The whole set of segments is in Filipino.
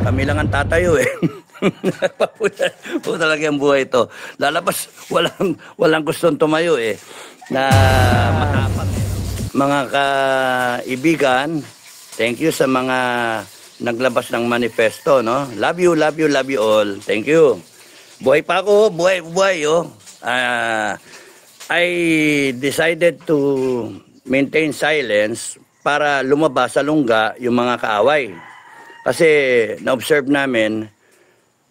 Kami lang ang tatayo eh. Po talaga ang buhay ito. Lalabas, walang gustong tumayo eh. Na matapang. Mga kaibigan, thank you sa mga naglabas ng manifesto, no? Love you, love you, love you all. Thank you. Buhay pa ako, buhay, oh. I decided to maintain silence para lumabas sa lungga yung mga kaaway. Kasi na-observe namin,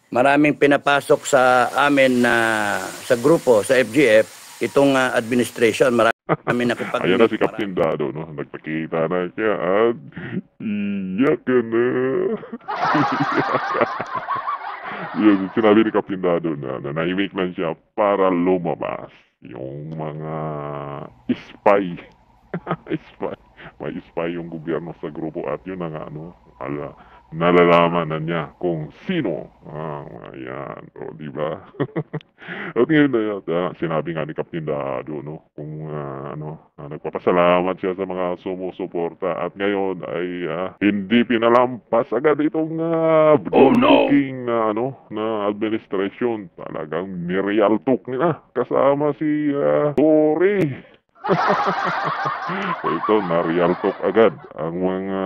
maraming pinapasok sa amin na sa grupo, sa FGF, itong administration. Marami nakipag- Ayan na si Captain Dado, no? Nagpakita na siya at iyak ka na. Yun, sinabi ni Captain Dado na nahimik lang siya para lumabas yung mga spy. Spy. May spy yung gobyerno sa grupo at yun ang nalalaman na niya kung sino. Ayan. O, diba? At ngayon na yun, sinabi nga ni Captain Dado, no? Kung nagpapasalamat siya sa mga sumusuporta at ngayon ay hindi pinalampas agad itong booking na administration. Talagang nirealtok nila kasama si Tory. Ito, na-realtok agad ang mga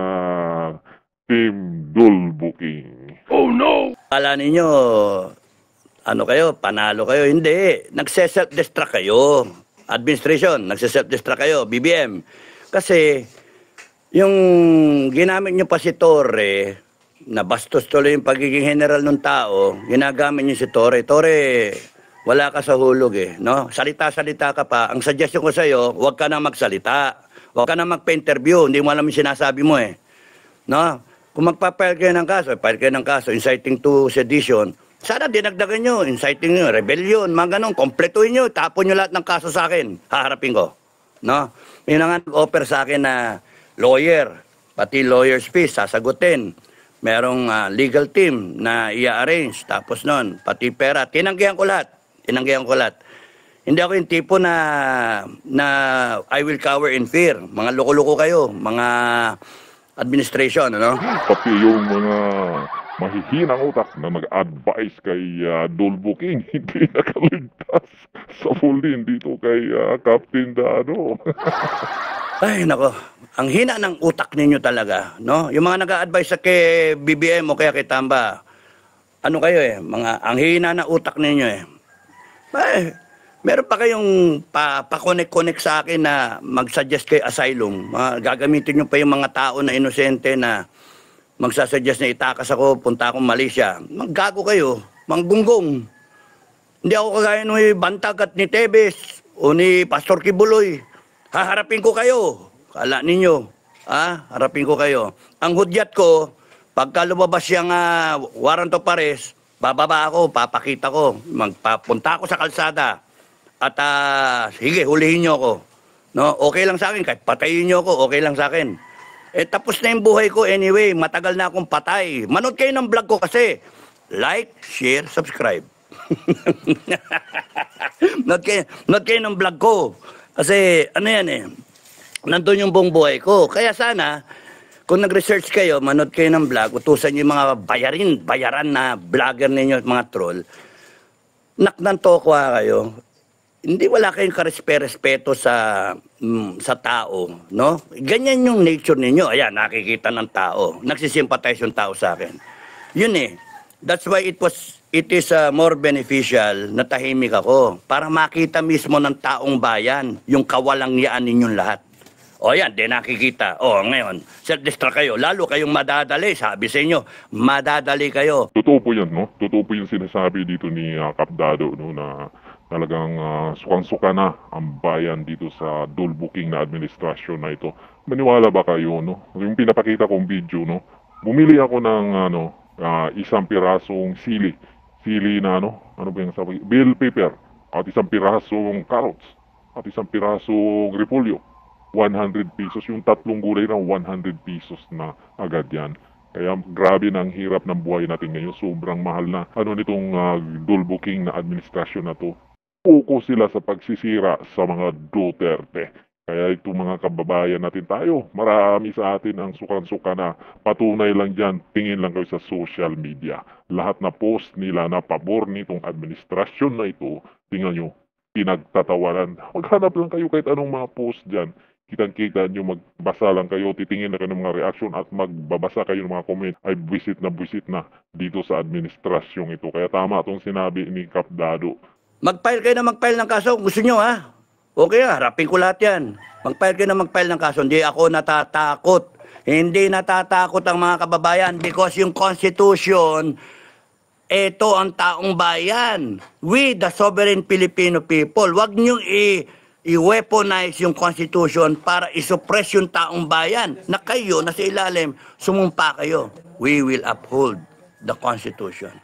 team Dul Booking. Oh no! Kala ninyo, ano kayo, panalo kayo. Hindi, nagse-self-destruct kayo. Administration, nagse-self-destruct kayo, BBM. Kasi, yung ginamit nyo pa si Torre, na bastos tuloy yung pagiging general ng tao, ginagamit nyo si Torre. Torre, wala ka sa hulog eh, no? Salita-salita ka pa. Ang suggestion ko sa'yo, huwag ka na magsalita. Huwag ka na magpa-interview. Hindi mo alam yung sinasabi mo eh. No? Kung magpa-file kayo ng kaso, file kayo ng kaso, inciting to sedition, sana dinagdagan nyo, inciting nyo, rebellion, mga ganun, kompletuhin nyo, tapon nyo lahat ng kaso sa akin, haharapin ko. No? May nga nag-offer sa akin na lawyer, pati lawyer's fees, sasagutin. Merong legal team na i-arrange, tapos nun, pati pera, tinanggihan ko lahat. Hindi ako yung tipo na I will cower in fear. Mga loko-loko kayo, mga administration, ano? Pati yung mga mahihinang utak na mag-advise kay Dul Booking, hindi nakaligtas sa fulin dito kay Captain Dado. Ay, nako. Ang hina ng utak ninyo talaga, no? Yung mga nag-a-advise sa kay BBM o kaya kay Tamba, ano kayo eh, ang hina ng utak ninyo eh. Ay, meron pa kayong pa-connect sa akin na mag-suggest kay asylum. Gagamitin nyo pa yung mga tao na inosente na magsasuggest na itakas ako, punta akong Malaysia. Maggago kayo, manggunggong. Hindi ako kagaya ni Bantag at ni Tebes o ni Pastor Kibuloy. Haharapin ko kayo. Kala ninyo, harapin ko kayo. Ang hudyat ko, pagka lumabas yung warrant of arrest, bababa ako, papakita ko, magpapunta ako sa kalsada. At sige, hulihin nyo ako. No? Okay lang sa akin, kahit patayin nyo ako, okay lang sa akin. Eh tapos na yung buhay ko anyway, matagal na akong patay. Manood kayo ng vlog ko kasi. Like, share, subscribe. Nood kayo ng vlog ko. Kasi ano yan eh, nandun yung buong buhay ko. Kaya sana, kung nag-research kayo, manood kayo ng vlog, utusan nyo yung mga bayaran na vlogger ninyo at mga troll, naknantokwa kayo, hindi wala kayong karespeto sa tao, no? Ganyan yung nature ninyo. Ayan, nakikita ng tao. Nagsisimpatize yung tao sa akin. Yun eh. That's why it is more beneficial na tahimik ako para makita mismo ng taong bayan yung kawalangyaan ninyong lahat. O yan, di nakikita. O ngayon, self-destruct kayo. Lalo kayong madadali. Sabi sa inyo, madadali kayo. Totoo po yan, no? Totoo po yung sinasabi dito ni Cap Dado, no? Na talagang sukang-suka na ang bayan dito sa Dul Booking na administrasyon na ito. Maniwala ba kayo, no? Yung pinapakita kong video, no? Bumili ako ng, isang pirasong sili. Sili na, ano ba yung sabi? Bell pepper. At isang pirasong carrots. At isang pirasong repolyo. 100 pesos. Yung tatlong gulay na 100 pesos na agad yan. Kaya grabe na ang hirap ng buhay natin ngayon. Sobrang mahal na. Nitong Dul Booking na administrasyon na to. Focus sila sa pagsisira sa mga Duterte. Kaya itong mga kababayan natin tayo, marami sa atin ang sukan-suka na patunay lang dyan, tingin lang kayo sa social media. Lahat na post nila na pabor nitong administrasyon na ito, tingnan nyo, pinagtatawanan. Maghanap lang kayo kahit anong mga post dyan. Kitang-kita nyo, magbasa lang kayo, titingin na kayo ng mga reaction at magbabasa kayo ng mga comment ay buwisit na dito sa administrasyong ito. Kaya tama itong sinabi ni Kap Dado. Mag-file kayo na mag-file ng kaso kung gusto nyo, ha? Okay, harapin ko lahat yan. Mag-file kayo na mag-file ng kaso. Hindi ako natatakot. Hindi natatakot ang mga kababayan because yung Constitution, ito ang taong bayan. We, the sovereign Filipino people, wag niyong i-weaponize yung Constitution para isuppress yung taong bayan na kayo, nasa ilalim, sumumpa kayo. We will uphold the Constitution.